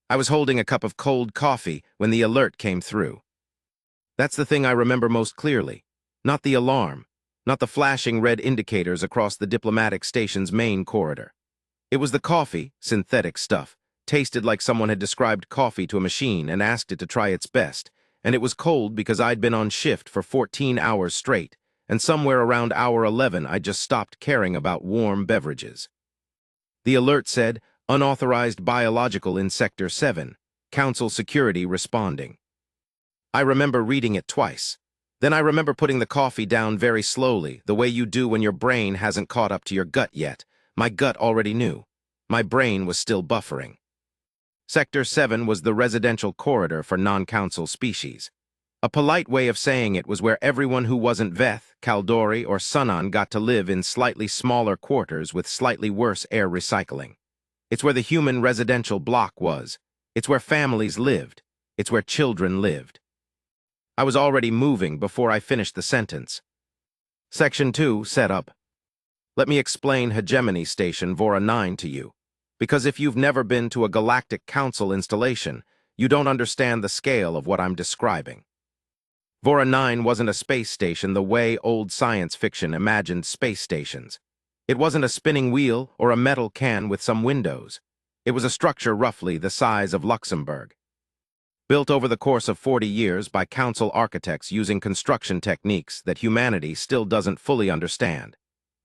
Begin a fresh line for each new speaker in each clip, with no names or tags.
I was holding a cup of cold coffee when the alert came through. That's the thing I remember most clearly. Not the alarm, not the flashing red indicators across the diplomatic station's main corridor. It was the coffee, synthetic stuff, tasted like someone had described coffee to a machine and asked it to try its best, and it was cold because I'd been on shift for 14 hours straight, and somewhere around hour 11 I just stopped caring about warm beverages. The alert said, "Unauthorized biological in Sector 7, Council security responding." I remember reading it twice. Then I remember putting the coffee down very slowly, the way you do when your brain hasn't caught up to your gut yet. My gut already knew. My brain was still buffering. Sector 7 was the residential corridor for non-council species. A polite way of saying it was where everyone who wasn't Veth, Kaldori, or Sunan got to live in slightly smaller quarters with slightly worse air recycling. It's where the human residential block was. It's where families lived. It's where children lived. I was already moving before I finished the sentence. Section 2, set up. Let me explain Hegemony Station Vora 9 to you, because if you've never been to a Galactic Council installation, you don't understand the scale of what I'm describing. Vora 9 wasn't a space station the way old science fiction imagined space stations. It wasn't a spinning wheel or a metal can with some windows. It was a structure roughly the size of Luxembourg. Built over the course of 40 years by council architects using construction techniques that humanity still doesn't fully understand.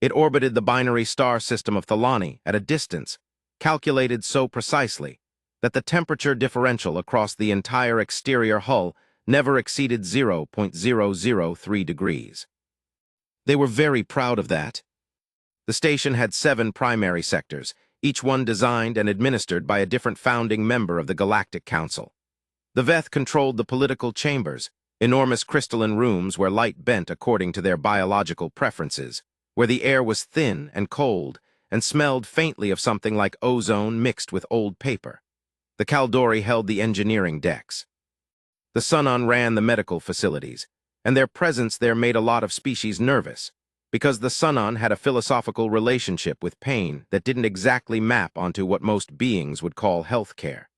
It orbited the binary star system of Thalani at a distance, calculated so precisely that the temperature differential across the entire exterior hull never exceeded 0.003 degrees. They were very proud of that. The station had 7 primary sectors, each one designed and administered by a different founding member of the Galactic Council. The Veth controlled the political chambers, enormous crystalline rooms where light bent according to their biological preferences, where the air was thin and cold and smelled faintly of something like ozone mixed with old paper. The Kaldori held the engineering decks. The Sunan ran the medical facilities, and their presence there made a lot of species nervous, because the Sunan had a philosophical relationship with pain that didn't exactly map onto what most beings would call health care.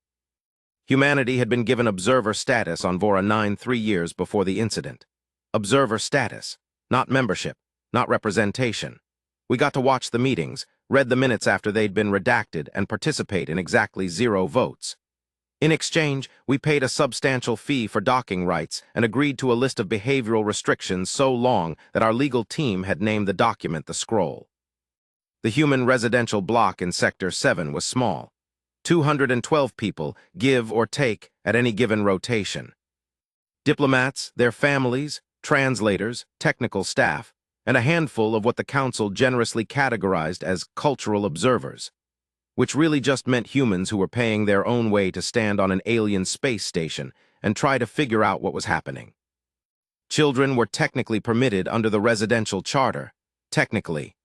Humanity had been given observer status on Vora 9 3 years before the incident. Observer status, not membership, not representation. We got to watch the meetings, read the minutes after they'd been redacted, and participate in exactly 0 votes. In exchange, we paid a substantial fee for docking rights and agreed to a list of behavioral restrictions so long that our legal team had named the document the Scroll. The human residential block in Sector 7 was small. 212 people, give or take, at any given rotation. Diplomats, their families, translators, technical staff, and a handful of what the Council generously categorized as cultural observers, which really just meant humans who were paying their own way to stand on an alien space station and try to figure out what was happening. Children were technically permitted under the residential charter, technically.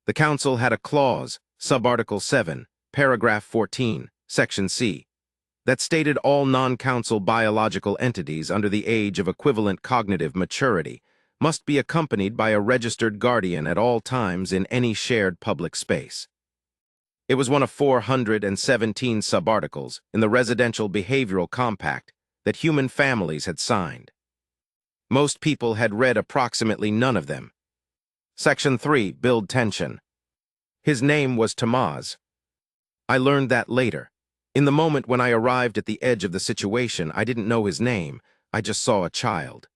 The Council had a clause, Subarticle 7, Paragraph 14, Section C, that stated all non-council biological entities under the age of equivalent cognitive maturity must be accompanied by a registered guardian at all times in any shared public space. It was one of 417 subarticles in the Residential Behavioral Compact that human families had signed. Most people had read approximately none of them. Section 3, Build Tension. His name was Tamaz. I learned that later. In the moment when I arrived at the edge of the situation, I didn't know his name. I just saw a child.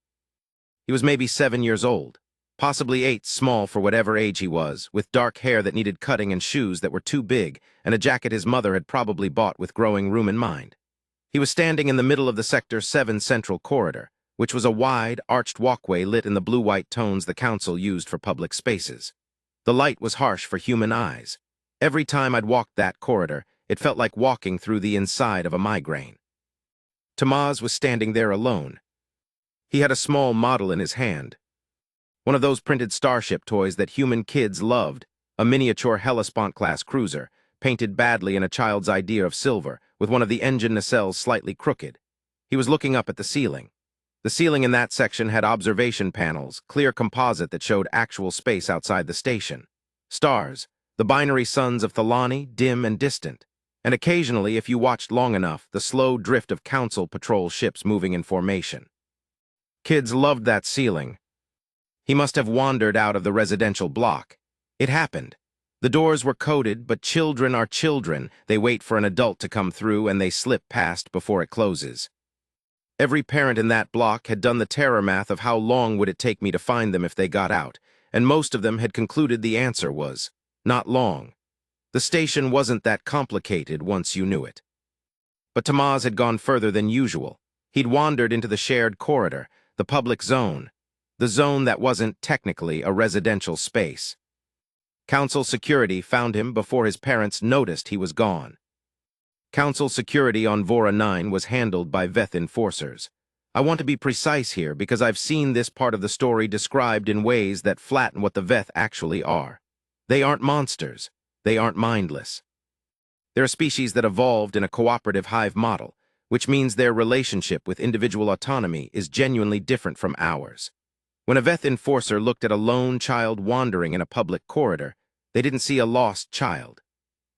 He was maybe 7 years old, possibly 8, small for whatever age he was, with dark hair that needed cutting and shoes that were too big, and a jacket his mother had probably bought with growing room in mind. He was standing in the middle of the Sector 7 central corridor, which was a wide, arched walkway lit in the blue-white tones the Council used for public spaces. The light was harsh for human eyes. Every time I'd walked that corridor, it felt like walking through the inside of a migraine. Tamaz was standing there alone. He had a small model in his hand. One of those printed Starship toys that human kids loved, a miniature Hellespont-class cruiser, painted badly in a child's idea of silver, with one of the engine nacelles slightly crooked. He was looking up at the ceiling. The ceiling in that section had observation panels, clear composite that showed actual space outside the station. Stars, the binary suns of Thalani, dim and distant. and occasionally, if you watched long enough, the slow drift of council patrol ships moving in formation. Kids loved that ceiling. He must have wandered out of the residential block. It happened. The doors were coded, but children are children. They wait for an adult to come through and they slip past before it closes. Every parent in that block had done the terror math of how long would it take me to find them if they got out, and most of them had concluded the answer was, not long. The station wasn't that complicated once you knew it. But Tamaz had gone further than usual. He'd wandered into the shared corridor, the public zone, the zone that wasn't technically a residential space. Council security found him before his parents noticed he was gone. Council security on Vora 9 was handled by Veth enforcers. I want to be precise here because I've seen this part of the story described in ways that flatten what the Veth actually are. They aren't monsters. They aren't mindless. They're a species that evolved in a cooperative hive model, which means their relationship with individual autonomy is genuinely different from ours. When a Veth enforcer looked at a lone child wandering in a public corridor, they didn't see a lost child.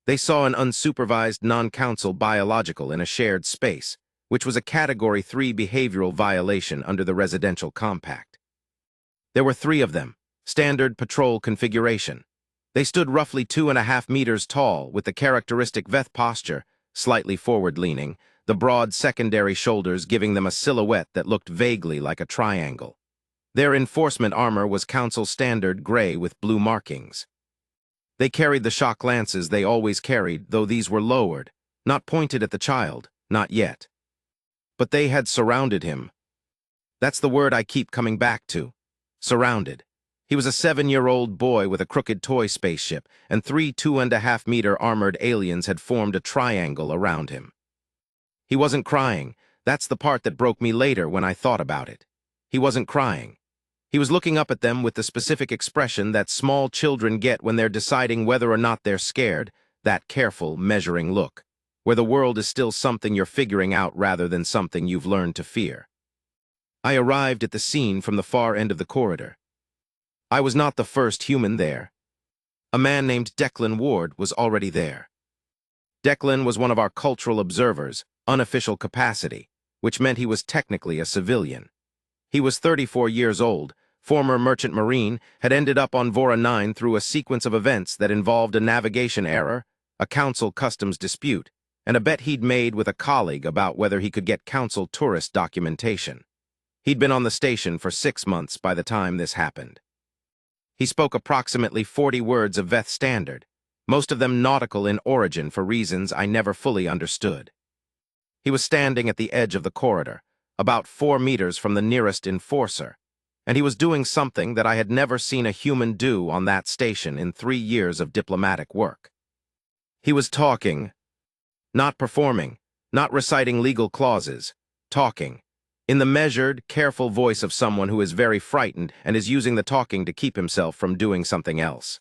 They saw an unsupervised non-council biological in a shared space, which was a Category 3 behavioral violation under the Residential Compact. There were 3 of them, standard patrol configuration. They stood roughly 2.5 meters tall, with the characteristic Veth posture, slightly forward-leaning, the broad secondary shoulders giving them a silhouette that looked vaguely like a triangle. Their enforcement armor was Council standard gray with blue markings. They carried the shock lances they always carried, though these were lowered, not pointed at the child, not yet. But they had surrounded him. That's the word I keep coming back to. Surrounded. He was a 7-year-old boy with a crooked toy spaceship, and 3 2.5-meter armored aliens had formed a triangle around him. He wasn't crying. That's the part that broke me later when I thought about it. He wasn't crying. He was looking up at them with the specific expression that small children get when they're deciding whether or not they're scared, that careful, measuring look, where the world is still something you're figuring out rather than something you've learned to fear. I arrived at the scene from the far end of the corridor. I was not the first human there. A man named Declan Ward was already there. Declan was one of our cultural observers, unofficial capacity, which meant he was technically a civilian. He was 34 years old, former merchant marine, had ended up on Vora 9 through a sequence of events that involved a navigation error, a council customs dispute, and a bet he'd made with a colleague about whether he could get council tourist documentation. He'd been on the station for 6 months by the time this happened. He spoke approximately 40 words of Veth standard, most of them nautical in origin for reasons I never fully understood. He was standing at the edge of the corridor, about 4 meters from the nearest enforcer, and he was doing something that I had never seen a human do on that station in 3 years of diplomatic work. He was talking, not performing, not reciting legal clauses, talking, in the measured, careful voice of someone who is very frightened and is using the talking to keep himself from doing something else.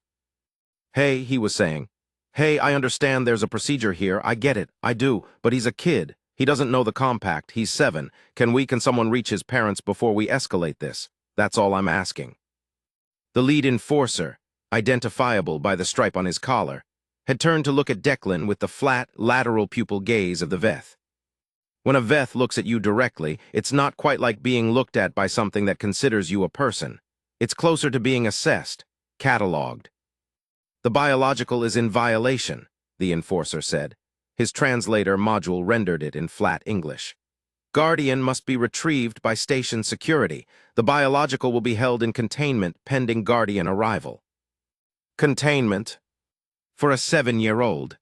Hey, he was saying, hey, I understand there's a procedure here, I get it, I do, but he's a kid. He doesn't know the compact, he's 7. Can someone reach his parents before we escalate this? That's all I'm asking. The lead enforcer, identifiable by the stripe on his collar, had turned to look at Declan with the flat, lateral pupil gaze of the Veth. When a Veth looks at you directly, it's not quite like being looked at by something that considers you a person. It's closer to being assessed, cataloged. The biological is in violation, the enforcer said. His translator module rendered it in flat English. Guardian must be retrieved by station security. The biological will be held in containment pending Guardian arrival. Containment? For a 7-year-old.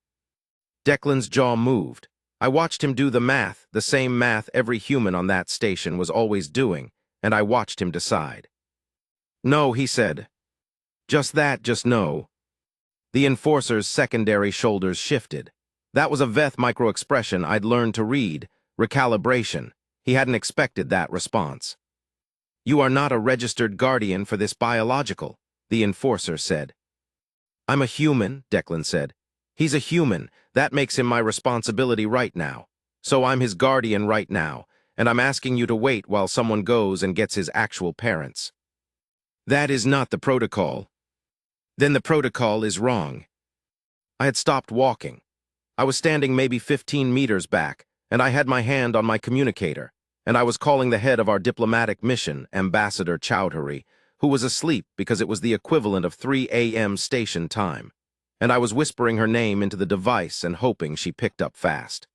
Declan's jaw moved. I watched him do the math, the same math every human on that station was always doing, and I watched him decide. No, he said. Just that, just no. The enforcer's secondary shoulders shifted. That was a Veth micro-expression I'd learned to read, recalibration. He hadn't expected that response. You are not a registered guardian for this biological, the enforcer said. I'm a human, Declan said. He's a human. That makes him my responsibility right now. So I'm his guardian right now, and I'm asking you to wait while someone goes and gets his actual parents. That is not the protocol. Then the protocol is wrong. I had stopped walking. I was standing maybe 15 meters back, and I had my hand on my communicator, and I was calling the head of our diplomatic mission, Ambassador Chowdhury, who was asleep because it was the equivalent of 3 a.m. station time, and I was whispering her name into the device and hoping she picked up fast.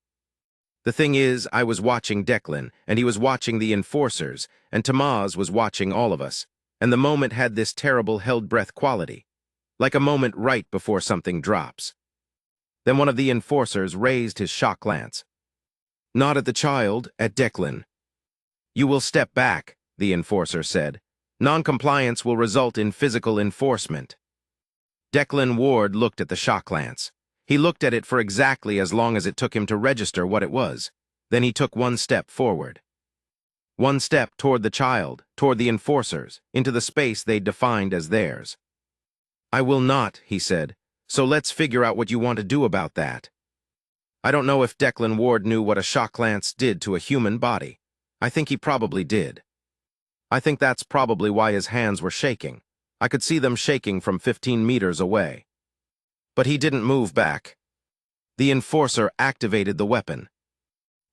The thing is, I was watching Declan, and he was watching the enforcers, and Tamaz was watching all of us, and the moment had this terrible held-breath quality, like a moment right before something drops. Then one of the enforcers raised his shock lance. Not at the child, at Declan. "You will step back," the enforcer said. "Non-compliance will result in physical enforcement." Declan Ward looked at the shock lance. He looked at it for exactly as long as it took him to register what it was. Then he took one step forward. One step toward the child, toward the enforcers, into the space they'd defined as theirs. "I will not," he said. "So let's figure out what you want to do about that." I don't know if Declan Ward knew what a shock lance did to a human body. I think he probably did. I think that's probably why his hands were shaking. I could see them shaking from 15 meters away. But he didn't move back. The enforcer activated the weapon.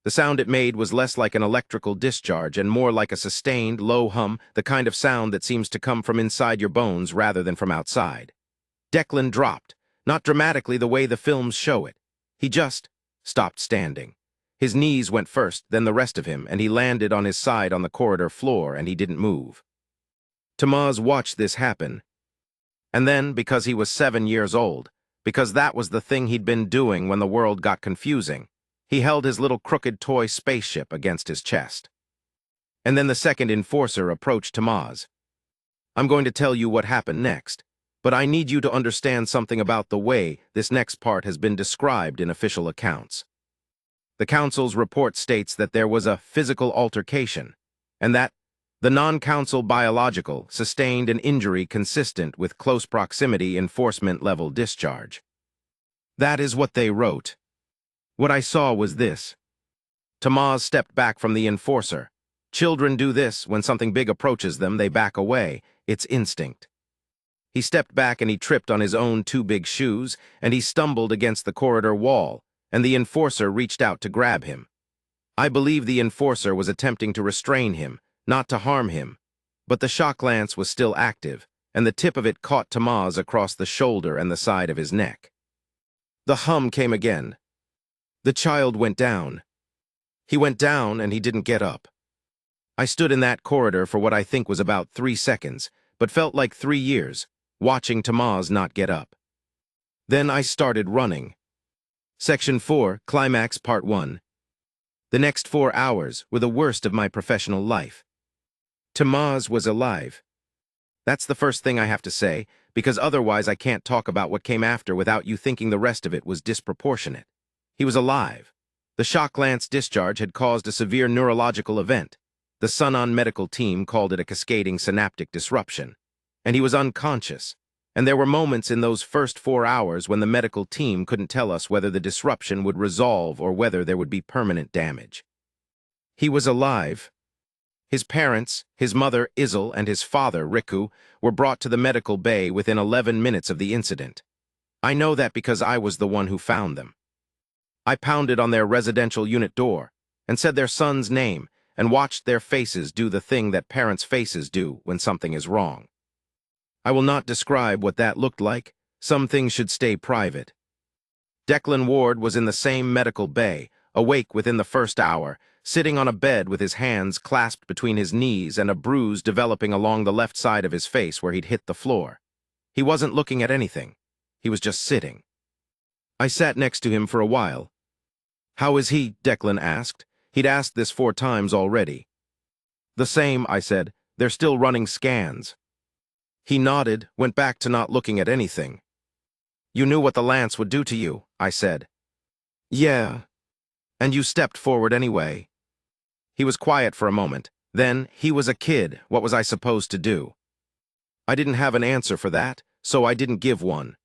The sound it made was less like an electrical discharge and more like a sustained, low hum, the kind of sound that seems to come from inside your bones rather than from outside. Declan dropped, not dramatically the way the films show it. He just stopped standing. His knees went first, then the rest of him, and he landed on his side on the corridor floor, and he didn't move. Tamaz watched this happen. And then, because he was 7 years old, because that was the thing he'd been doing when the world got confusing, he held his little crooked toy spaceship against his chest. And then the second enforcer approached Tamaz. "I'm going to tell you what happened next, but I need you to understand something about the way this next part has been described in official accounts. The Council's report states that there was a physical altercation, and that the non-Council biological sustained an injury consistent with close proximity enforcement-level discharge. That is what they wrote. What I saw was this." Tamaz stepped back from the enforcer. Children do this. When something big approaches them, they back away. It's instinct. He stepped back and he tripped on his own 2 big shoes, and he stumbled against the corridor wall, and the enforcer reached out to grab him. I believe the enforcer was attempting to restrain him, not to harm him, but the shock lance was still active, and the tip of it caught Tamaz across the shoulder and the side of his neck. The hum came again. The child went down. He went down and he didn't get up. I stood in that corridor for what I think was about 3 seconds, but felt like 3 years, watching Tamaz not get up. Then I started running. Section 4, Climax Part 1. The next 4 hours were the worst of my professional life. Tamaz was alive. That's the first thing I have to say, because otherwise I can't talk about what came after without you thinking the rest of it was disproportionate. He was alive. The shock lance discharge had caused a severe neurological event. The Sunon medical team called it a cascading synaptic disruption. And he was unconscious. And there were moments in those first 4 hours when the medical team couldn't tell us whether the disruption would resolve or whether there would be permanent damage. He was alive. His parents, his mother Izel and his father Riku, were brought to the medical bay within 11 minutes of the incident. I know that because I was the one who found them. I pounded on their residential unit door and said their son's name and watched their faces do the thing that parents' faces do when something is wrong. I will not describe what that looked like. Some things should stay private. Declan Ward was in the same medical bay, awake within the first hour, sitting on a bed with his hands clasped between his knees and a bruise developing along the left side of his face where he'd hit the floor. He wasn't looking at anything. He was just sitting. I sat next to him for a while. "How is he?" Declan asked. He'd asked this 4 times already. "The same," I said. "They're still running scans." He nodded, went back to not looking at anything. "You knew what the lance would do to you," I said. "Yeah. And you stepped forward anyway." He was quiet for a moment. Then, he was a kid. What was I supposed to do? I didn't have an answer for that, so I didn't give one.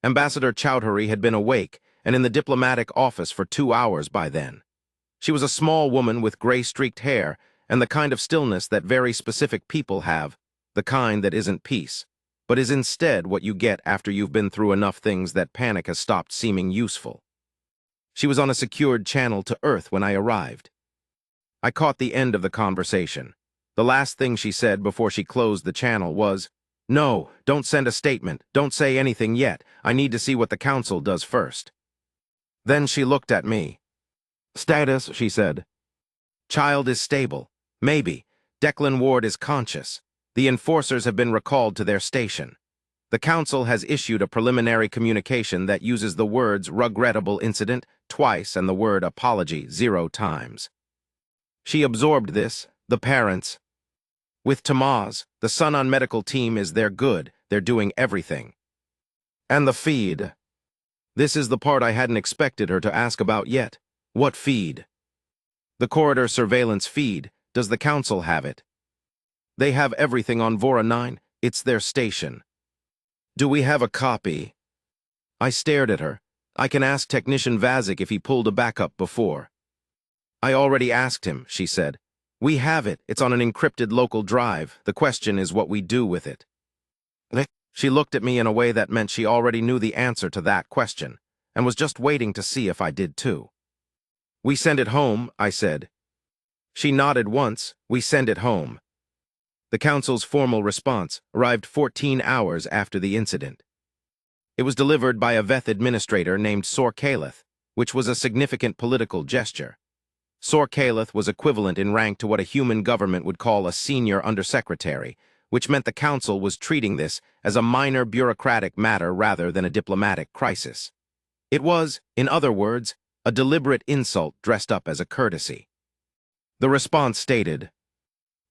Ambassador Chowdhury had been awake and in the diplomatic office for 2 hours by then. She was a small woman with gray-streaked hair and the kind of stillness that very specific people have, the kind that isn't peace, but is instead what you get after you've been through enough things that panic has stopped seeming useful. She was on a secured channel to Earth when I arrived. I caught the end of the conversation. The last thing she said before she closed the channel was, "No, don't send a statement. Don't say anything yet. I need to see what the council does first." Then she looked at me. "Status," she said. "Child is stable. Maybe. Declan Ward is conscious. The enforcers have been recalled to their station. The council has issued a preliminary communication that uses the words regrettable incident twice and the word apology 0 times. She absorbed this, the parents. With Tamaz, the son on medical team is they're good, they're doing everything. And the feed. This is the part I hadn't expected her to ask about yet. What feed? The corridor surveillance feed. Does the council have it? They have everything on Vora 9. It's their station. Do we have a copy? I stared at her. I can ask Technician Vazik if he pulled a backup before. I already asked him, she said. We have it. It's on an encrypted local drive. The question is what we do with it. She looked at me in a way that meant she already knew the answer to that question, and was just waiting to see if I did too. We send it home, I said. She nodded once. We send it home. The council's formal response arrived 14 hours after the incident. It was delivered by a Veth administrator named Sor Kaleth, which was a significant political gesture. Sor Kaleth was equivalent in rank to what a human government would call a senior undersecretary, which meant the council was treating this as a minor bureaucratic matter rather than a diplomatic crisis. It was, in other words, a deliberate insult dressed up as a courtesy. The response stated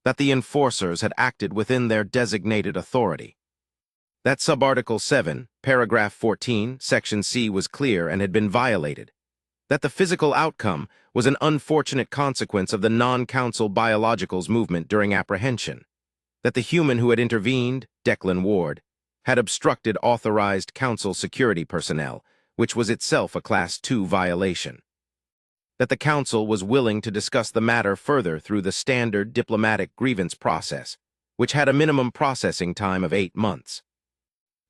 that the enforcers had acted within their designated authority. That Subarticle 7, Paragraph 14, Section C was clear and had been violated. That the physical outcome was an unfortunate consequence of the non-council biologicals movement during apprehension. That the human who had intervened, Declan Ward, had obstructed authorized council security personnel, which was itself a Class 2 violation. That the council was willing to discuss the matter further through the standard diplomatic grievance process, which had a minimum processing time of 8 months.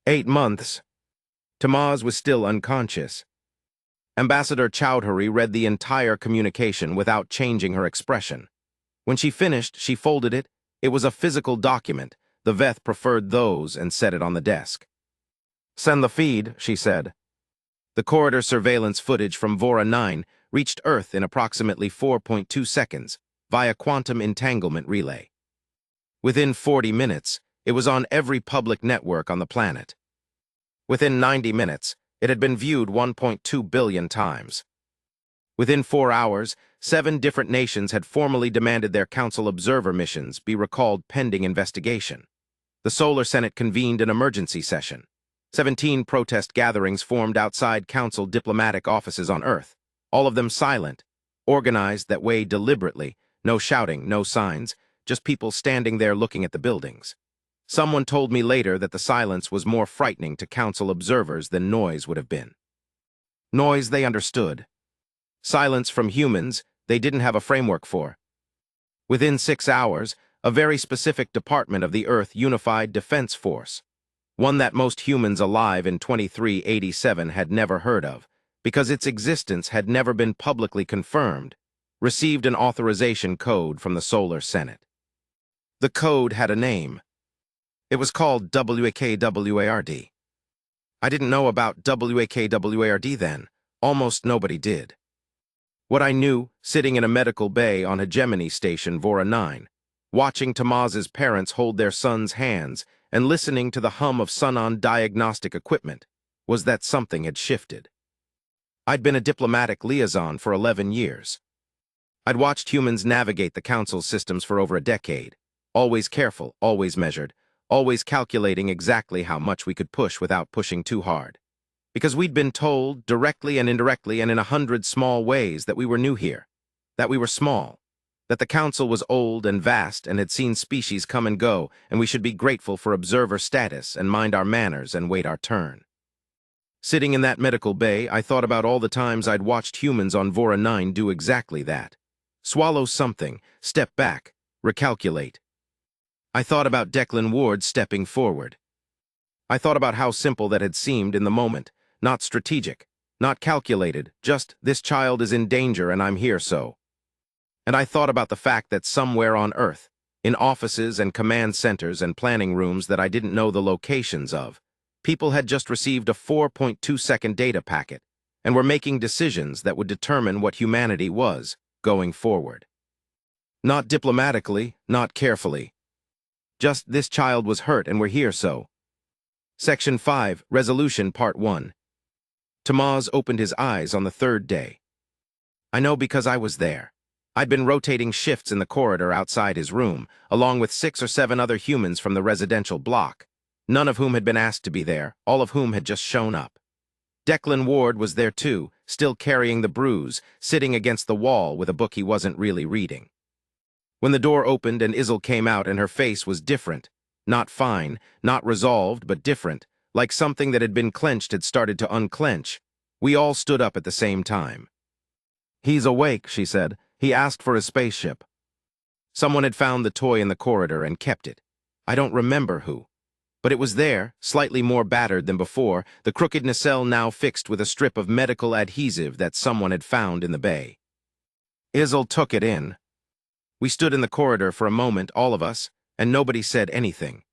8 months. Tamaz was still unconscious. Ambassador Chowdhury read the entire communication without changing her expression. When she finished, she folded it. It was a physical document. The Veth preferred those and set it on the desk. Send the feed, she said. The corridor surveillance footage from Vora 9 reached Earth in approximately 4.2 seconds via quantum entanglement relay. Within 40 minutes, it was on every public network on the planet. Within 90 minutes, it had been viewed 1.2 billion times. Within 4 hours, 7 different nations had formally demanded their council observer missions be recalled pending investigation. The Solar Senate convened an emergency session. 17 protest gatherings formed outside council diplomatic offices on Earth, all of them silent, organized that way deliberately, no shouting, no signs, just people standing there looking at the buildings. Someone told me later that the silence was more frightening to council observers than noise would have been. Noise they understood. Silence from humans they didn't have a framework for. Within 6 hours, a very specific department of the Earth Unified Defense Force, one that most humans alive in 2387 had never heard of, because its existence had never been publicly confirmed, received an authorization code from the Solar Senate. The code had a name. It was called WAKWARD. I didn't know about WAKWARD then. Almost nobody did. What I knew, sitting in a medical bay on Hegemony Station Vora 9, watching Tamaz's parents hold their son's hands and listening to the hum of Sunon diagnostic equipment, was that something had shifted. I'd been a diplomatic liaison for 11 years. I'd watched humans navigate the council's systems for over a decade, always careful, always measured, always calculating exactly how much we could push without pushing too hard. Because we'd been told, directly and indirectly and in 100 small ways, that we were new here, that we were small, that the council was old and vast and had seen species come and go, and we should be grateful for observer status and mind our manners and wait our turn. Sitting in that medical bay, I thought about all the times I'd watched humans on Vora 9 do exactly that. Swallow something, step back, recalculate. I thought about Declan Ward stepping forward. I thought about how simple that had seemed in the moment, not strategic, Not calculated, just, this child is in danger and I'm here so. And I thought about the fact that somewhere on Earth, in offices and command centers and planning rooms that I didn't know the locations of, people had just received a 4.2-second data packet and were making decisions that would determine what humanity was going forward. Not diplomatically, not carefully. Just, this child was hurt and we're here so. Section 5, Resolution Part 1. Tamaz opened his eyes on the third day. I know because I was there. I'd been rotating shifts in the corridor outside his room, along with 6 or 7 other humans from the residential block, none of whom had been asked to be there, all of whom had just shown up. Declan Ward was there too, still carrying the bruise, sitting against the wall with a book he wasn't really reading. When the door opened and Izel came out and her face was different, not fine, not resolved, but different, like something that had been clenched had started to unclench, we all stood up at the same time. He's awake, she said. He asked for his spaceship. Someone had found the toy in the corridor and kept it. I don't remember who. But it was there, slightly more battered than before, the crooked nacelle now fixed with a strip of medical adhesive that someone had found in the bay. Izel took it in. We stood in the corridor for a moment, all of us, and nobody said anything.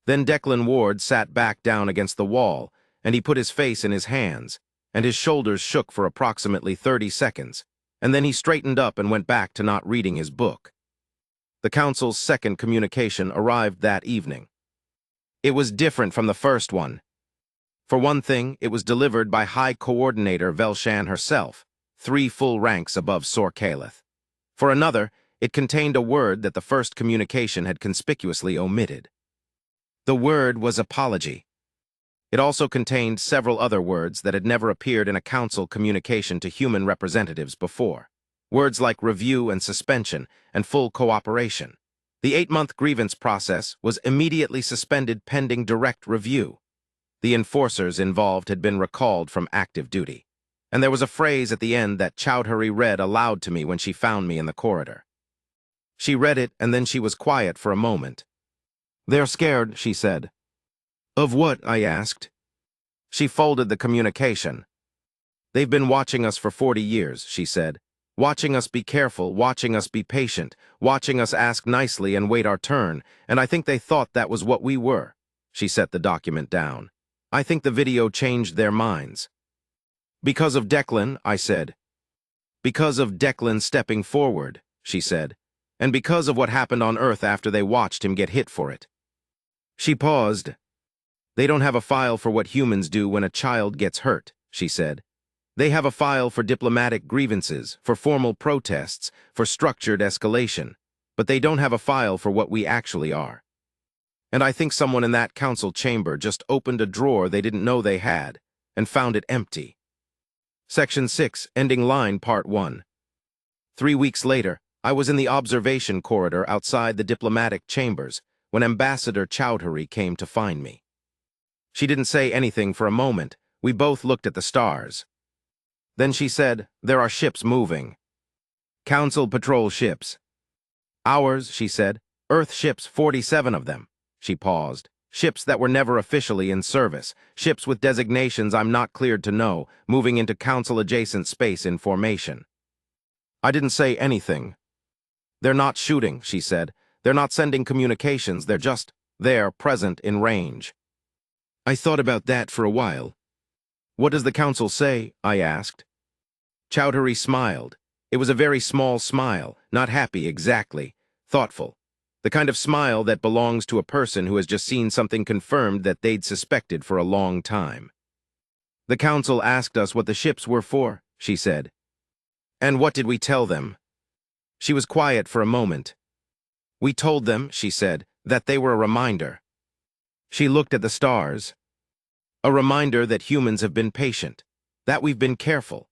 Then Declan Ward sat back down against the wall, and he put his face in his hands, and his shoulders shook for approximately 30 seconds, and then he straightened up and went back to not reading his book. The Council's second communication arrived that evening. It was different from the first one. For one thing, it was delivered by High Coordinator Velshan herself, 3 full ranks above Sor Kaleth. For another, it contained a word that the first communication had conspicuously omitted. The word was apology. It also contained several other words that had never appeared in a council communication to human representatives before. Words like review and suspension and full cooperation. The 8-month grievance process was immediately suspended pending direct review. The enforcers involved had been recalled from active duty. And there was a phrase at the end that Chowdhury read aloud to me when she found me in the corridor. She read it and then she was quiet for a moment. "They're scared," she said. "Of what?" I asked. She folded the communication. "They've been watching us for 40 years, she said. Watching us be careful, watching us be patient, watching us ask nicely and wait our turn, and I think they thought that was what we were." She set the document down. "I think the video changed their minds." "Because of Declan," I said. "Because of Declan stepping forward," she said, "and because of what happened on Earth after they watched him get hit for it." She paused. "They don't have a file for what humans do when a child gets hurt," she said. "They have a file for diplomatic grievances, for formal protests, for structured escalation, but they don't have a file for what we actually are. And I think someone in that council chamber just opened a drawer they didn't know they had and found it empty." Section 6, Ending Line, Part 1. 3 weeks later, I was in the observation corridor outside the diplomatic chambers when Ambassador Chowdhury came to find me. She didn't say anything for a moment. We both looked at the stars. Then she said, "There are ships moving. Council patrol ships." "Ours," she said. "Earth ships, 47 of them." She paused. "Ships that were never officially in service. Ships with designations I'm not cleared to know, moving into Council-adjacent space in formation." I didn't say anything. "They're not shooting," she said. "They're not sending communications. They're just there, present in range." I thought about that for a while. "What does the council say?" I asked. Chowdhury smiled. It was a very small smile, not happy exactly, thoughtful. The kind of smile that belongs to a person who has just seen something confirmed that they'd suspected for a long time. "The council asked us what the ships were for," she said. "And what did we tell them?" She was quiet for a moment. "We told them," she said, "that they were a reminder." She looked at the stars. "A reminder that humans have been patient, that we've been careful,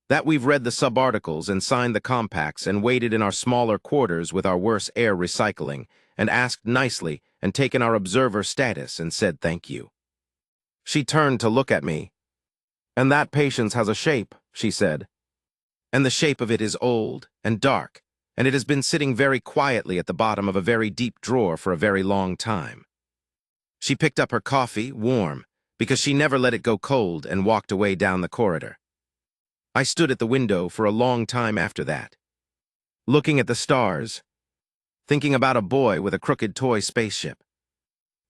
that we've read the subarticles and signed the compacts and waited in our smaller quarters with our worse air recycling and asked nicely and taken our observer status and said thank you." She turned to look at me. "And that patience has a shape," she said. "And the shape of it is old and dark, and it has been sitting very quietly at the bottom of a very deep drawer for a very long time." She picked up her coffee, warm, because she never let it go cold and walked away down the corridor. I stood at the window for a long time after that, looking at the stars, thinking about a boy with a crooked toy spaceship,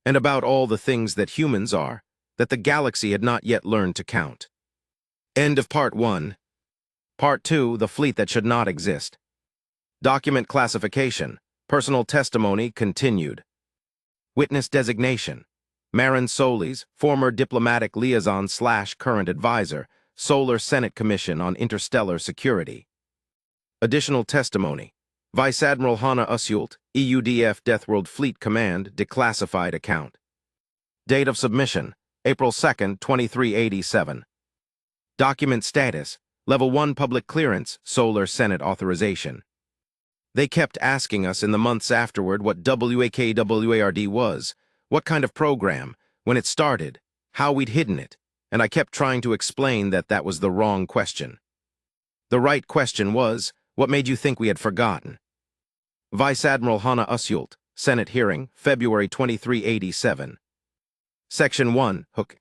and about all the things that humans are, that the galaxy had not yet learned to count. End of Part 1. Part 2, The Fleet That Should Not Exist. Document classification. Personal testimony continued. Witness designation. Marin Solis, former diplomatic liaison/current advisor, Solar Senate Commission on Interstellar Security. Additional testimony. Vice Admiral Hanna Usult, EUDF Deathworld Fleet Command, declassified account. Date of submission, April 2nd, 2387. Document status, Level 1 public clearance, Solar Senate authorization. They kept asking us in the months afterward what WAKWARD was, what kind of program, when it started, how we'd hidden it, and I kept trying to explain that that was the wrong question. The right question was, what made you think we had forgotten? Vice Admiral Hanna Usult, Senate hearing, February 2387. Section 1, Hook.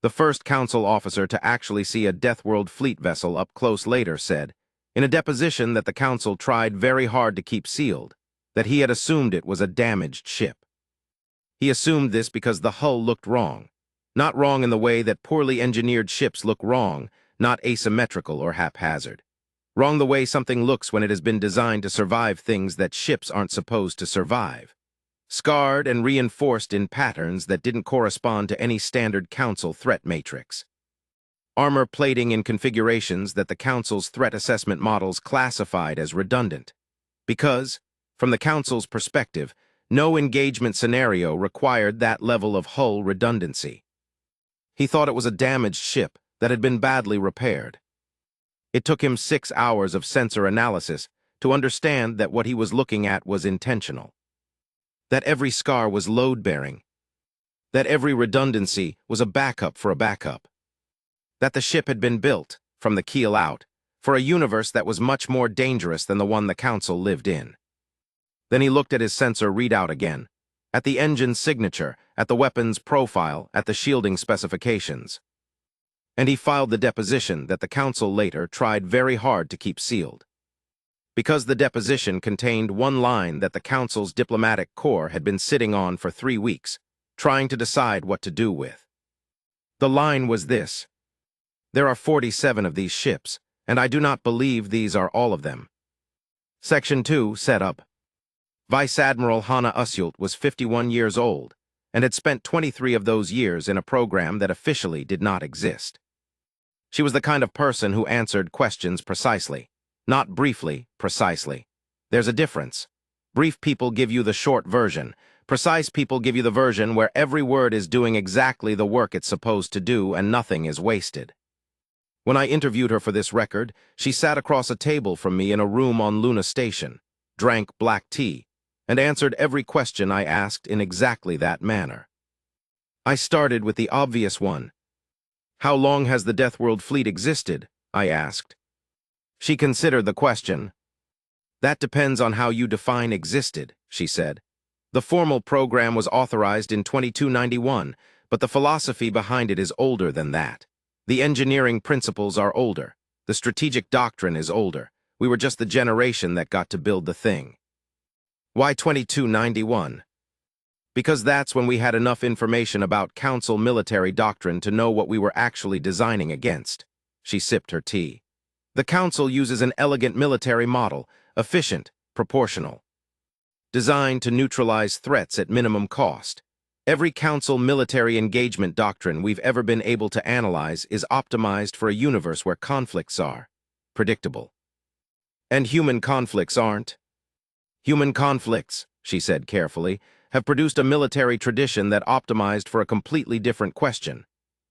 The first council officer to actually see a Deathworld fleet vessel up close later said, in a deposition that the council tried very hard to keep sealed, that he had assumed it was a damaged ship. He assumed this because the hull looked wrong. Not wrong in the way that poorly engineered ships look wrong, not asymmetrical or haphazard. Wrong the way something looks when it has been designed to survive things that ships aren't supposed to survive. Scarred and reinforced in patterns that didn't correspond to any standard council threat matrix. Armor plating in configurations that the council's threat assessment models classified as redundant. Because, from the council's perspective, no engagement scenario required that level of hull redundancy. He thought it was a damaged ship that had been badly repaired. It took him 6 hours of sensor analysis to understand that what he was looking at was intentional. That every scar was load-bearing. That every redundancy was a backup for a backup. That the ship had been built, from the keel out, for a universe that was much more dangerous than the one the council lived in. Then he looked at his sensor readout again, at the engine's signature, at the weapon's profile, at the shielding specifications. And he filed the deposition that the council later tried very hard to keep sealed. Because the deposition contained one line that the council's diplomatic corps had been sitting on for 3 weeks, trying to decide what to do with. The line was this: there are 47 of these ships, and I do not believe these are all of them. Section 2, Setup. Vice Admiral Hanna Usult was 51 years old, and had spent 23 of those years in a program that officially did not exist. She was the kind of person who answered questions precisely. Not briefly, precisely. There's a difference. Brief people give you the short version. Precise people give you the version where every word is doing exactly the work it's supposed to do and nothing is wasted. When I interviewed her for this record, she sat across a table from me in a room on Luna Station, drank black tea, and answered every question I asked in exactly that manner. I started with the obvious one. How long has the Deathworld fleet existed? I asked. She considered the question. That depends on how you define existed, she said. The formal program was authorized in 2291, but the philosophy behind it is older than that. The engineering principles are older. The strategic doctrine is older. We were just the generation that got to build the thing. Why 2291? Because that's when we had enough information about Council military doctrine to know what we were actually designing against. She sipped her tea. The Council uses an elegant military model, efficient, proportional. Designed to neutralize threats at minimum cost. Every Council military engagement doctrine we've ever been able to analyze is optimized for a universe where conflicts are predictable. And human conflicts aren't. Human conflicts, she said carefully, have produced a military tradition that optimized for a completely different question.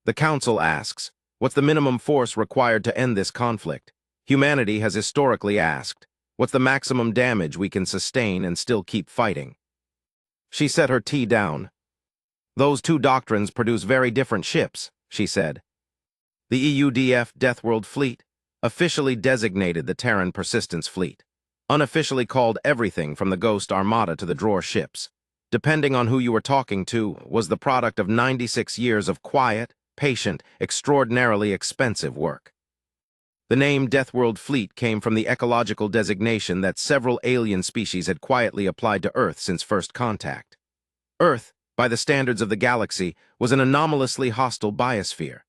The Council asks, what's the minimum force required to end this conflict? Humanity has historically asked, what's the maximum damage we can sustain and still keep fighting? She set her tea down. Those two doctrines produce very different ships, she said. The EUDF Deathworld Fleet officially designated the Terran Persistence Fleet, unofficially called everything from the Ghost Armada to the Dror ships, depending on who you were talking to, was the product of 96 years of quiet, patient, extraordinarily expensive work. The name Deathworld Fleet came from the ecological designation that several alien species had quietly applied to Earth since first contact. Earth, by the standards of the galaxy, was an anomalously hostile biosphere.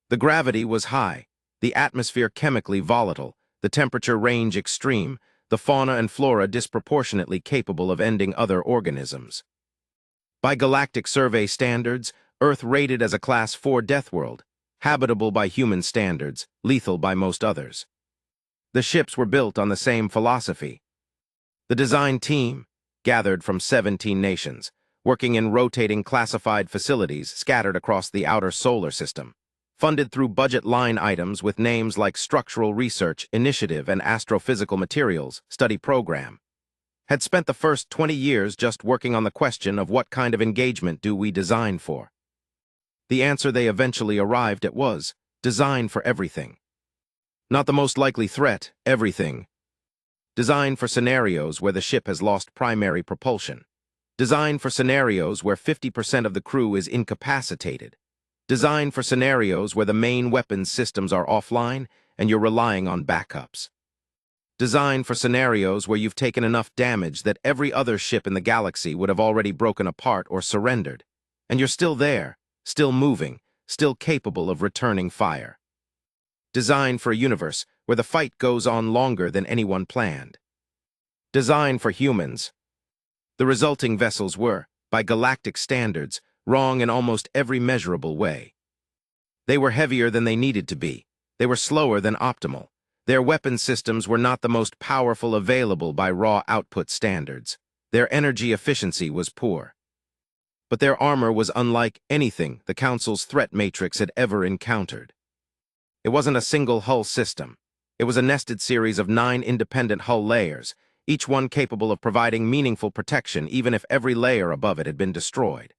The gravity was high, the atmosphere chemically volatile, the temperature range extreme, the fauna and flora disproportionately capable of ending other organisms. By Galactic survey standards, Earth rated as a Class 4 Deathworld, habitable by human standards, lethal by most others. The ships were built on the same philosophy. The design team, gathered from 17 nations, working in rotating classified facilities scattered across the outer solar system, funded through budget line items with names like Structural Research Initiative and Astrophysical Materials Study Program, had spent the first 20 years just working on the question of what kind of engagement do we design for. The answer they eventually arrived at was, design for everything. Not the most likely threat, everything. Design for scenarios where the ship has lost primary propulsion. Design for scenarios where 50% of the crew is incapacitated. Design for scenarios where the main weapons systems are offline and you're relying on backups. Design for scenarios where you've taken enough damage that every other ship in the galaxy would have already broken apart or surrendered, and you're still there, still moving, still capable of returning fire. Design for a universe where the fight goes on longer than anyone planned. Design for humans. The resulting vessels were, by galactic standards, wrong in almost every measurable way. They were heavier than they needed to be. They were slower than optimal. Their weapon systems were not the most powerful available by raw output standards. Their energy efficiency was poor. But their armor was unlike anything the Council's threat matrix had ever encountered. It wasn't a single hull system. It was a nested series of 9 independent hull layers, each one capable of providing meaningful protection even if every layer above it had been destroyed.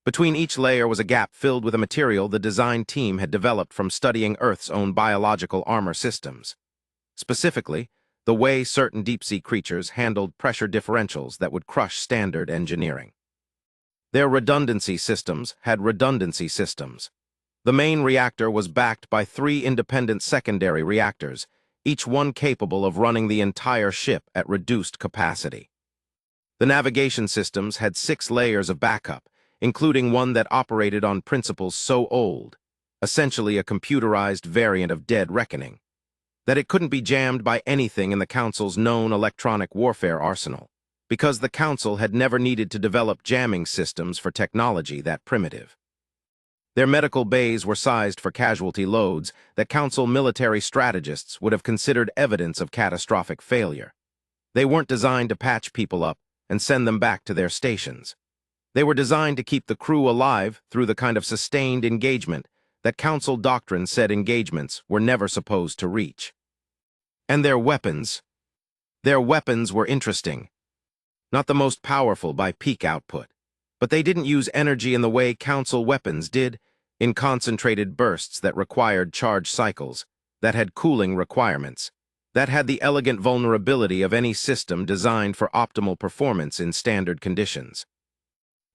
Between each layer was a gap filled with a material the design team had developed from studying Earth's own biological armor systems. Specifically, the way certain deep-sea creatures handled pressure differentials that would crush standard engineering. Their redundancy systems had redundancy systems. The main reactor was backed by 3 independent secondary reactors, each one capable of running the entire ship at reduced capacity. The navigation systems had 6 layers of backup, including one that operated on principles so old, essentially a computerized variant of Dead Reckoning, that it couldn't be jammed by anything in the Council's known electronic warfare arsenal, because the Council had never needed to develop jamming systems for technology that primitive. Their medical bays were sized for casualty loads that Council military strategists would have considered evidence of catastrophic failure. They weren't designed to patch people up and send them back to their stations. They were designed to keep the crew alive through the kind of sustained engagement that Council doctrine said engagements were never supposed to reach. And their weapons. Their weapons were interesting. Not the most powerful by peak output, but they didn't use energy in the way Council weapons did, in concentrated bursts that required charge cycles, that had cooling requirements, that had the elegant vulnerability of any system designed for optimal performance in standard conditions.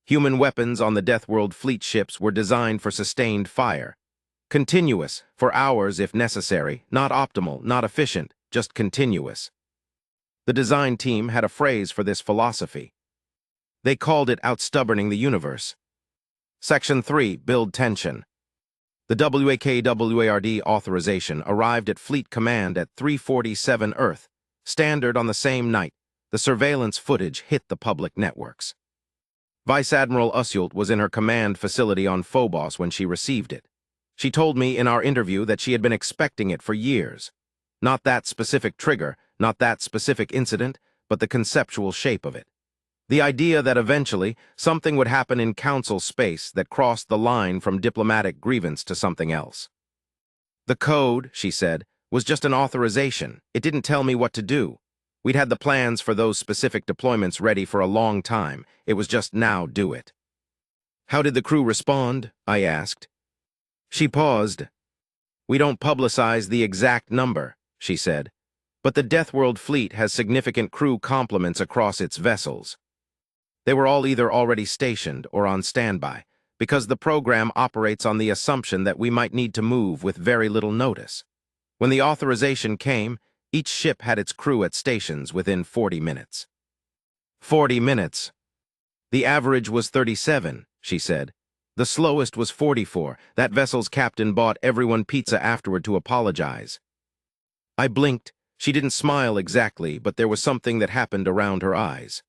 Human weapons on the Deathworld fleet ships were designed for sustained fire. Continuous, for hours if necessary, not optimal, not efficient, just continuous. The design team had a phrase for this philosophy. They called it outstubborning the universe. Section 3, Build Tension. The WAKWARD authorization arrived at Fleet Command at 3:47 Earth, standard on the same night. The surveillance footage hit the public networks. Vice Admiral Usult was in her command facility on Phobos when she received it. She told me in our interview that she had been expecting it for years. Not that specific trigger, not that specific incident, but the conceptual shape of it. The idea that eventually something would happen in Council space that crossed the line from diplomatic grievance to something else. The code, she said, was just an authorization. It didn't tell me what to do. We'd had the plans for those specific deployments ready for a long time. It was just now do it. How did the crew respond? I asked. She paused. We don't publicize the exact number, she said, but the Deathworld fleet has significant crew complements across its vessels. They were all either already stationed or on standby, because the program operates on the assumption that we might need to move with very little notice. When the authorization came, each ship had its crew at stations within 40 minutes. 40 minutes. The average was 37, she said. The slowest was 44. That vessel's captain bought everyone pizza afterward to apologize. I blinked. She didn't smile exactly, but there was something that happened around her eyes.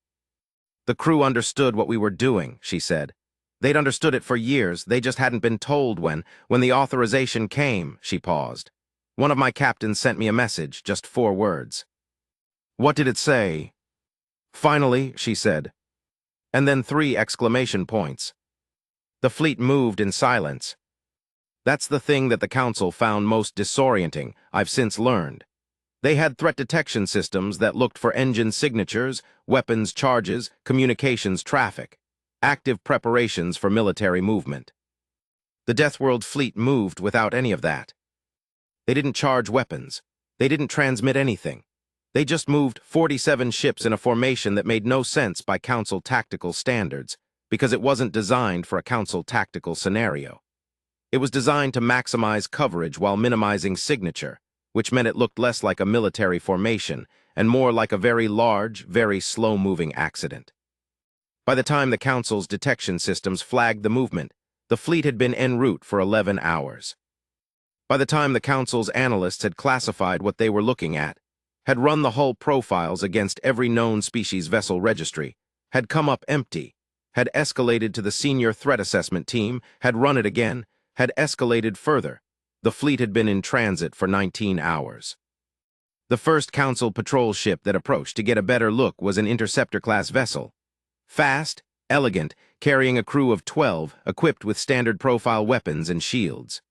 The crew understood what we were doing, she said. They'd understood it for years, they just hadn't been told when the authorization came, she paused. One of my captains sent me a message, just 4 words. What did it say? Finally, she said. And then 3 exclamation points. The fleet moved in silence. That's the thing that the Council found most disorienting, I've since learned. They had threat detection systems that looked for engine signatures, weapons charges, communications traffic, active preparations for military movement. The Deathworld fleet moved without any of that. They didn't charge weapons. They didn't transmit anything. They just moved 47 ships in a formation that made no sense by Council tactical standards, because it wasn't designed for a Council tactical scenario. It was designed to maximize coverage while minimizing signature, which meant it looked less like a military formation and more like a very large, very slow-moving accident. By the time the Council's detection systems flagged the movement, the fleet had been en route for 11 hours. By the time the Council's analysts had classified what they were looking at, had run the hull profiles against every known species vessel registry, had come up empty, had escalated to the senior threat assessment team, had run it again, had escalated further, the fleet had been in transit for 19 hours. The first Council patrol ship that approached to get a better look was an interceptor-class vessel. Fast, elegant, carrying a crew of 12, equipped with standard profile weapons and shields.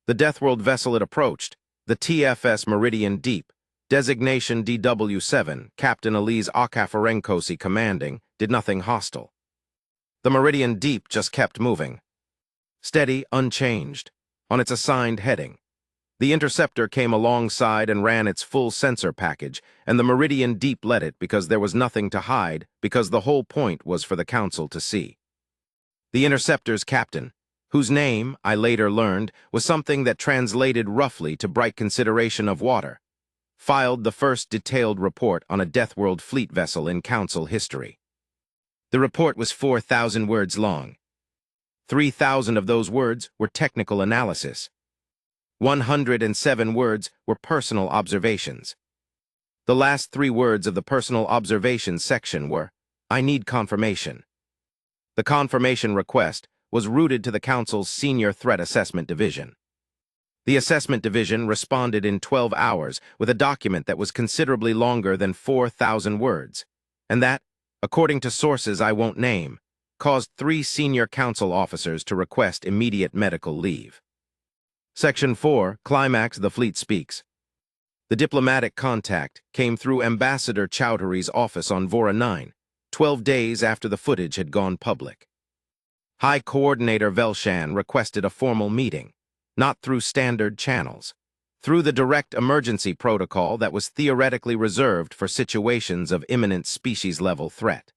The Deathworld vessel it approached, the TFS Meridian Deep, designation DW7, Captain Elise Akafarenkosi commanding, did nothing hostile. The Meridian Deep just kept moving. Steady, unchanged, on its assigned heading. The interceptor came alongside and ran its full sensor package, and the Meridian Deep let it because there was nothing to hide, because the whole point was for the Council to see. The interceptor's captain, whose name, I later learned, was something that translated roughly to bright consideration of water, filed the first detailed report on a Deathworld fleet vessel in Council history. The report was 4,000 words long. 3,000 of those words were technical analysis. 107 words were personal observations. The last 3 words of the personal observations section were, I need confirmation. The confirmation request was routed to the Council's Senior Threat Assessment Division. The Assessment Division responded in 12 hours with a document that was considerably longer than 4,000 words, and that, according to sources I won't name, caused 3 senior Council officers to request immediate medical leave. Section 4, Climax, the Fleet Speaks. The diplomatic contact came through Ambassador Chowdhury's office on Vora 9, 12 days after the footage had gone public. High Coordinator Velshan requested a formal meeting, not through standard channels, through the direct emergency protocol that was theoretically reserved for situations of imminent species-level threat.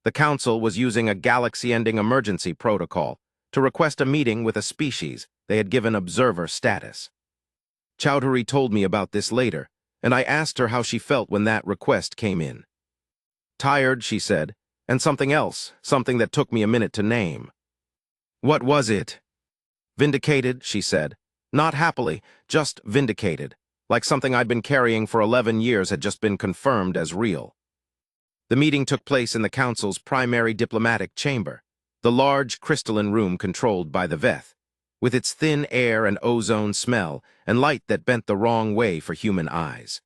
The Council was using a galaxy-ending emergency protocol to request a meeting with a species they had given observer status. Chowdhury told me about this later, and I asked her how she felt when that request came in. Tired, she said, and something else, something that took me a minute to name. What was it? Vindicated, she said. Not happily, just vindicated, like something I'd been carrying for 11 years had just been confirmed as real. The meeting took place in the Council's primary diplomatic chamber, the large crystalline room controlled by the Veth, with its thin air and ozone smell and light that bent the wrong way for human eyes.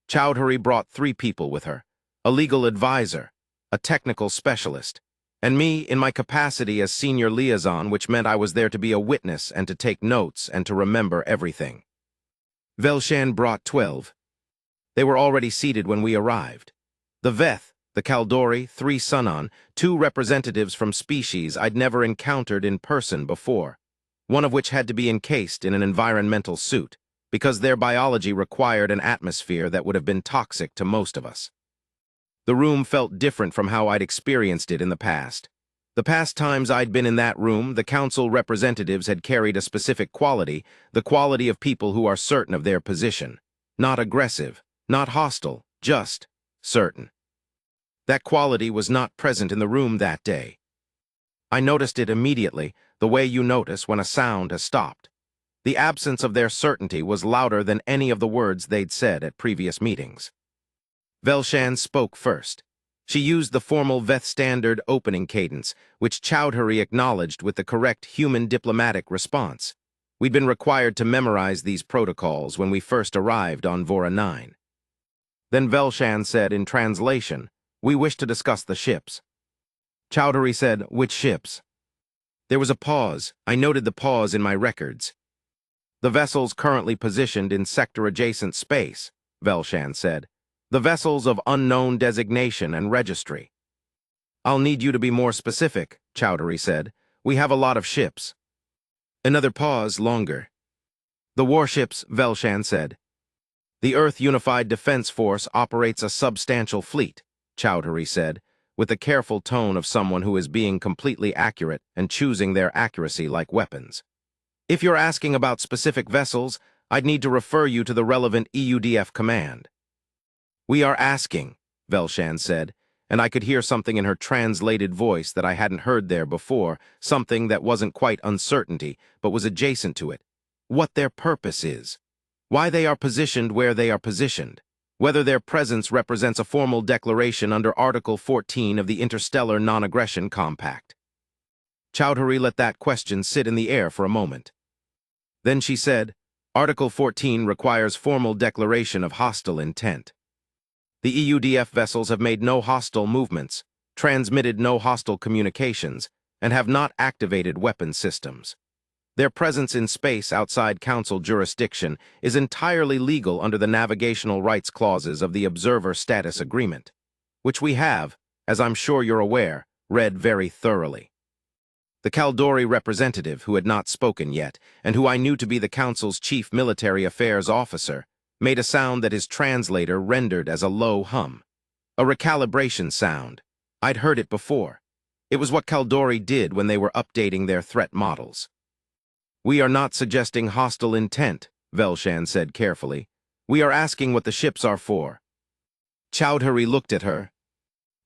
Chowdhury brought 3 people with her, a legal advisor, a technical specialist, and me in my capacity as senior liaison, which meant I was there to be a witness and to take notes and to remember everything. Velshan brought 12. They were already seated when we arrived. The Veth, the Kaldori, 3 Sunon, 2 representatives from species I'd never encountered in person before, one of which had to be encased in an environmental suit, because their biology required an atmosphere that would have been toxic to most of us. The room felt different from how I'd experienced it in the past. The past times I'd been in that room, the council representatives had carried a specific quality, the quality of people who are certain of their position. Not aggressive, not hostile, just certain. That quality was not present in the room that day. I noticed it immediately, the way you notice when a sound has stopped. The absence of their certainty was louder than any of the words they'd said at previous meetings. Velshan spoke first. She used the formal Veth standard opening cadence, which Chowdhury acknowledged with the correct human diplomatic response. We'd been required to memorize these protocols when we first arrived on Vora 9. Then Velshan said in translation, "We wish to discuss the ships." Chowdhury said, "Which ships?" There was a pause. I noted the pause in my records. "The vessels currently positioned in sector-adjacent space," Velshan said. "The vessels of unknown designation and registry." "I'll need you to be more specific," Chowdhury said. "We have a lot of ships." Another pause, longer. "The warships," Velshan said. "The Earth Unified Defense Force operates a substantial fleet," Chowdhury said, with the careful tone of someone who is being completely accurate and choosing their accuracy like weapons. "If you're asking about specific vessels, I'd need to refer you to the relevant EUDF command." "We are asking," Velshan said, and I could hear something in her translated voice that I hadn't heard there before, something that wasn't quite uncertainty, but was adjacent to it. What their purpose is. Why they are positioned where they are positioned. Whether their presence represents a formal declaration under Article 14 of the Interstellar Non-Aggression Compact. Chowdhury let that question sit in the air for a moment. Then she said, "Article 14 requires formal declaration of hostile intent. The EUDF vessels have made no hostile movements, transmitted no hostile communications, and have not activated weapon systems. Their presence in space outside Council jurisdiction is entirely legal under the navigational rights clauses of the Observer Status Agreement, which we have, as I'm sure you're aware, read very thoroughly." The Kaldori representative, who had not spoken yet, and who I knew to be the Council's chief military affairs officer, made a sound that his translator rendered as a low hum. A recalibration sound. I'd heard it before. It was what Kaldori did when they were updating their threat models. "We are not suggesting hostile intent," Velshan said carefully. "We are asking what the ships are for." Chowdhury looked at her.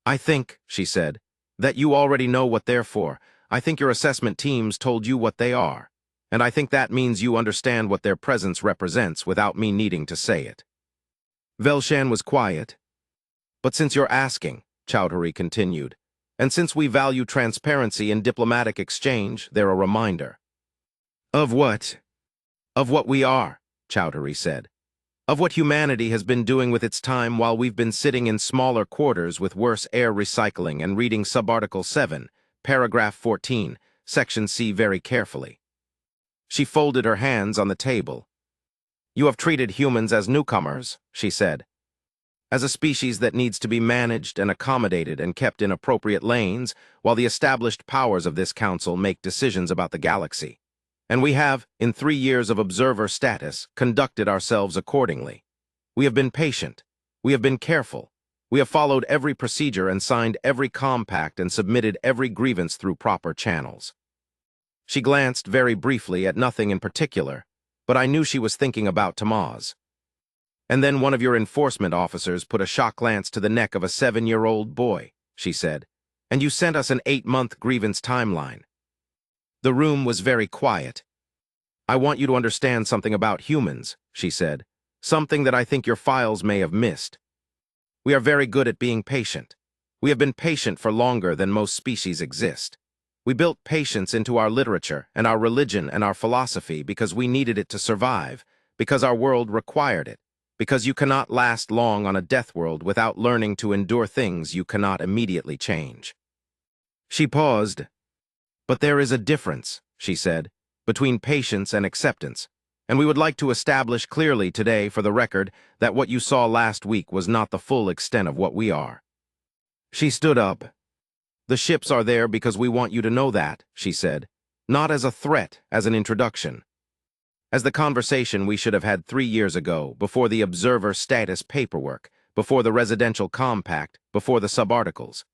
"I think," she said, "that you already know what they're for. I think your assessment teams told you what they are. And I think that means you understand what their presence represents without me needing to say it." Velshan was quiet. "But since you're asking," Chowdhury continued, "and since we value transparency in diplomatic exchange, they're a reminder." "Of what?" "Of what we are," Chowdhury said. "Of what humanity has been doing with its time while we've been sitting in smaller quarters with worse air recycling and reading Subarticle 7, Paragraph 14, Section C very carefully." She folded her hands on the table. "You have treated humans as newcomers," she said. "As a species that needs to be managed and accommodated and kept in appropriate lanes while the established powers of this council make decisions about the galaxy. And we have, in 3 years of observer status, conducted ourselves accordingly. We have been patient. We have been careful. We have followed every procedure and signed every compact and submitted every grievance through proper channels." She glanced very briefly at nothing in particular, but I knew she was thinking about Tamaz. "And then one of your enforcement officers put a shock lance to the neck of a 7-year-old boy," she said, "and you sent us an 8-month grievance timeline." The room was very quiet. "I want you to understand something about humans," she said, "something that I think your files may have missed. We are very good at being patient. We have been patient for longer than most species exist. We built patience into our literature and our religion and our philosophy because we needed it to survive, because our world required it, because you cannot last long on a death world without learning to endure things you cannot immediately change." She paused. "But there is a difference," she said, "between patience and acceptance, and we would like to establish clearly today for the record that what you saw last week was not the full extent of what we are." She stood up. "The ships are there because we want you to know that," she said, "not as a threat, as an introduction. As the conversation we should have had 3 years ago, before the observer status paperwork, before the residential compact, before the subarticles.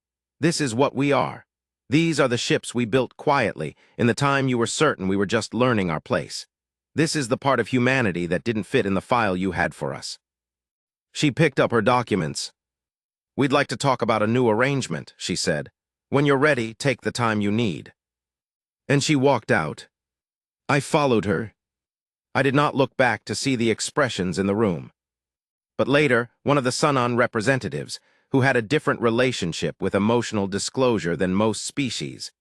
This is what we are. These are the ships we built quietly in the time you were certain we were just learning our place. This is the part of humanity that didn't fit in the file you had for us. She picked up her documents. "We'd like to talk about a new arrangement," she said. "When you're ready, take the time you need." And she walked out. I followed her. I did not look back to see the expressions in the room. But later, one of the Sunon representatives, who had a different relationship with emotional disclosure than most species,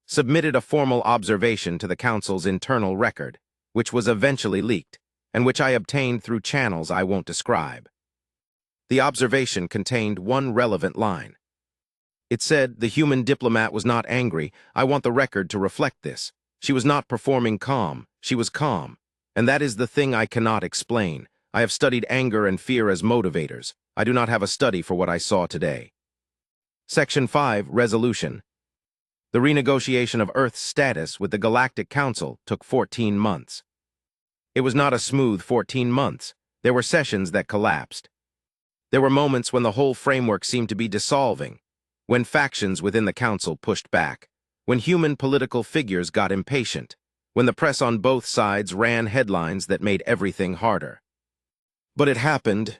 submitted a formal observation to the Council's internal record, which was eventually leaked, and which I obtained through channels I won't describe. The observation contained one relevant line. It said, "The human diplomat was not angry. I want the record to reflect this. She was not performing calm. She was calm. And that is the thing I cannot explain. I have studied anger and fear as motivators. I do not have a study for what I saw today." Section 5, Resolution. The renegotiation of Earth's status with the Galactic Council took 14 months. It was not a smooth 14 months. There were sessions that collapsed. There were moments when the whole framework seemed to be dissolving, when factions within the Council pushed back, when human political figures got impatient, when the press on both sides ran headlines that made everything harder. But it happened.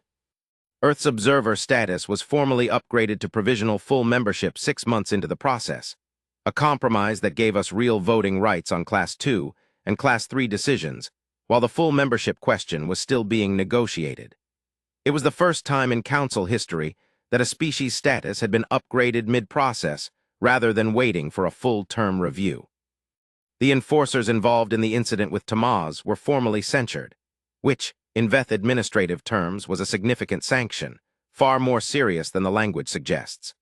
Earth's observer status was formally upgraded to provisional full membership 6 months into the process, a compromise that gave us real voting rights on Class 2 and Class 3 decisions, while the full membership question was still being negotiated. It was the first time in Council history that a species status had been upgraded mid-process rather than waiting for a full-term review. The enforcers involved in the incident with Tamaz were formally censured, which, in Veth administrative terms, was a significant sanction, far more serious than the language suggests.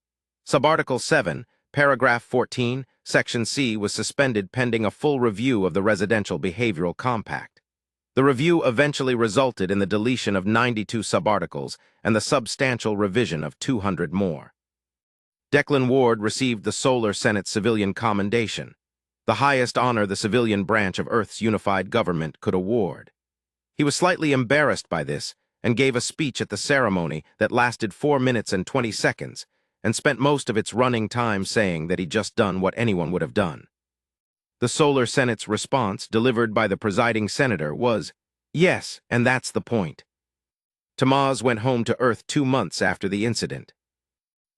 Subarticle 7, Paragraph 14, Section C was suspended pending a full review of the Residential Behavioral Compact. The review eventually resulted in the deletion of 92 subarticles and the substantial revision of 200 more. Declan Ward received the Solar Senate Civilian Commendation, the highest honor the civilian branch of Earth's unified government could award. He was slightly embarrassed by this and gave a speech at the ceremony that lasted 4 minutes and 20 seconds and spent most of its running time saying that he'd just done what anyone would have done. The Solar Senate's response, delivered by the presiding senator, was, "Yes, and that's the point." Tamaz went home to Earth 2 months after the incident.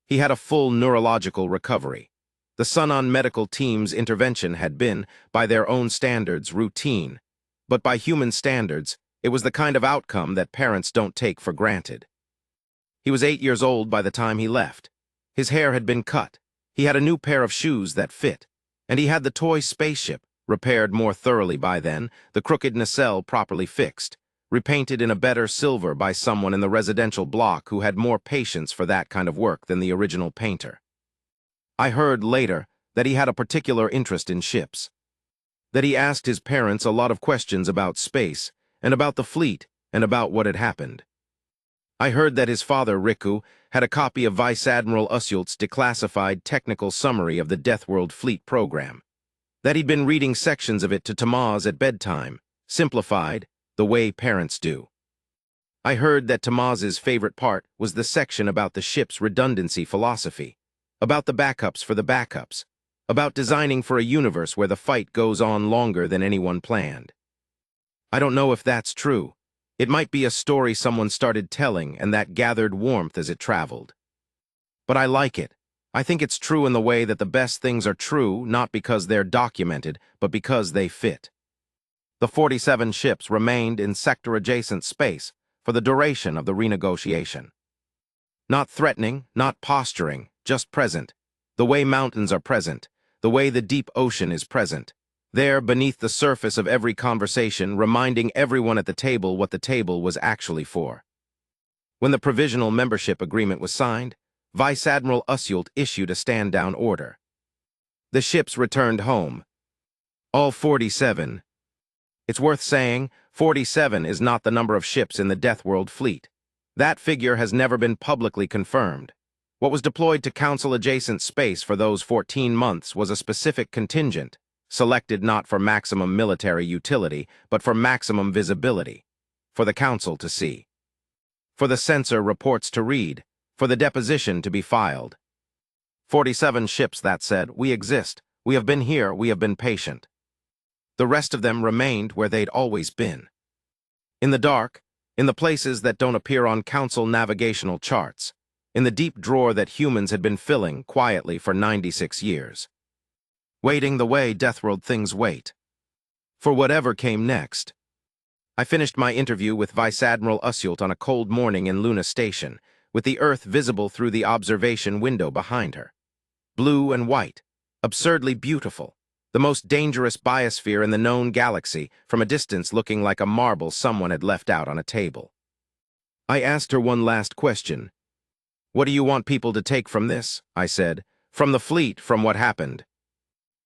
He had a full neurological recovery. The Sunon medical team's intervention had been, by their own standards, routine, but by human standards, it was the kind of outcome that parents don't take for granted. He was 8 years old by the time he left. His hair had been cut. He had a new pair of shoes that fit. And he had the toy spaceship, repaired more thoroughly by then, the crooked nacelle properly fixed, repainted in a better silver by someone in the residential block who had more patience for that kind of work than the original painter. I heard later that he had a particular interest in ships, that he asked his parents a lot of questions about space, and about the fleet, and about what had happened. I heard that his father, Riku, had a copy of Vice Admiral Usult's declassified technical summary of the Deathworld fleet program, that he'd been reading sections of it to Tamaz at bedtime, simplified, the way parents do. I heard that Tamaz's favorite part was the section about the ship's redundancy philosophy, about the backups for the backups, about designing for a universe where the fight goes on longer than anyone planned. I don't know if that's true. It might be a story someone started telling and that gathered warmth as it traveled. But I like it. I think it's true in the way that the best things are true not because they're documented, but because they fit. The 47 ships remained in sector-adjacent space for the duration of the renegotiation. Not threatening, not posturing, just present. The way mountains are present, the way the deep ocean is present. There, beneath the surface of every conversation, reminding everyone at the table what the table was actually for. When the provisional membership agreement was signed, Vice Admiral Usult issued a stand-down order. The ships returned home. All 47. It's worth saying, 47 is not the number of ships in the Deathworld fleet. That figure has never been publicly confirmed. What was deployed to Council-adjacent space for those 14 months was a specific contingent, selected not for maximum military utility, but for maximum visibility, for the Council to see. for the censor reports to read, for the deposition to be filed. 47 ships, that said, we exist. We have been here, we have been patient. The rest of them remained where they'd always been. In the dark, in the places that don't appear on council navigational charts, in the deep drawer that humans had been filling quietly for 96 years. Waiting the way Deathworld things wait. For whatever came next. I finished my interview with Vice Admiral Usult on a cold morning in Luna Station, with the Earth visible through the observation window behind her. Blue and white, absurdly beautiful, the most dangerous biosphere in the known galaxy, from a distance looking like a marble someone had left out on a table. I asked her one last question. What do you want people to take from this? I said. From the fleet, from what happened.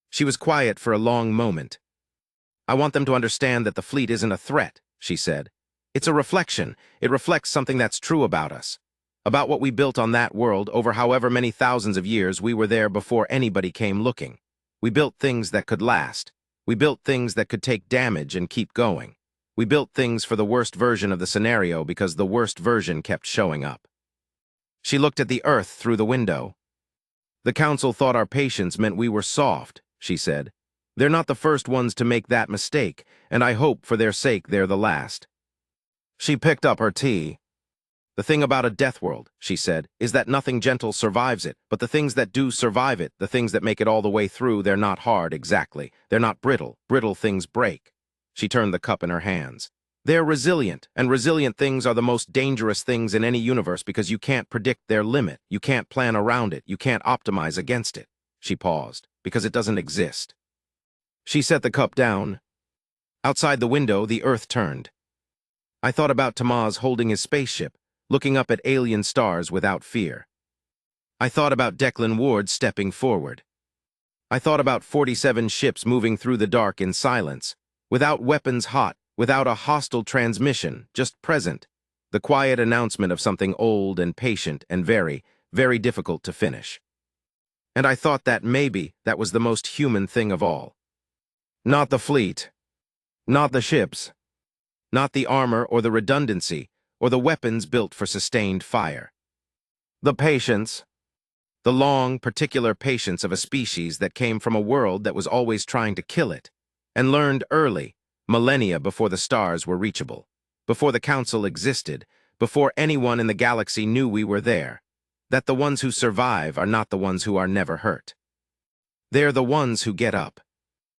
She was quiet for a long moment. I want them to understand that the fleet isn't a threat, she said. It's a reflection. It reflects something that's true about us. About what we built on that world over however many thousands of years we were there before anybody came looking. We built things that could last. We built things that could take damage and keep going. We built things for the worst version of the scenario because the worst version kept showing up. She looked at the Earth through the window. The council thought our patience meant we were soft, she said. They're not the first ones to make that mistake, and I hope for their sake they're the last. She picked up her tea. The thing about a Deathworld, she said, is that nothing gentle survives it, but the things that do survive it, the things that make it all the way through, they're not hard exactly. They're not brittle. Brittle things break. She turned the cup in her hands. They're resilient, and resilient things are the most dangerous things in any universe because you can't predict their limit, you can't plan around it, you can't optimize against it. She paused, because it doesn't exist. She set the cup down. Outside the window, the Earth turned. I thought about Tamaz holding his spaceship, looking up at alien stars without fear. I thought about Declan Ward stepping forward. I thought about 47 ships moving through the dark in silence, without weapons hot, without a hostile transmission, just present, the quiet announcement of something old and patient and very, very difficult to finish. And I thought that maybe that was the most human thing of all. Not the fleet, not the ships, not the armor or the redundancy, or the weapons built for sustained fire. The patience, the long, particular patience of a species that came from a world that was always trying to kill it, and learned early, millennia before the stars were reachable, before the council existed, before anyone in the galaxy knew we were there, that the ones who survive are not the ones who are never hurt. They're the ones who get up.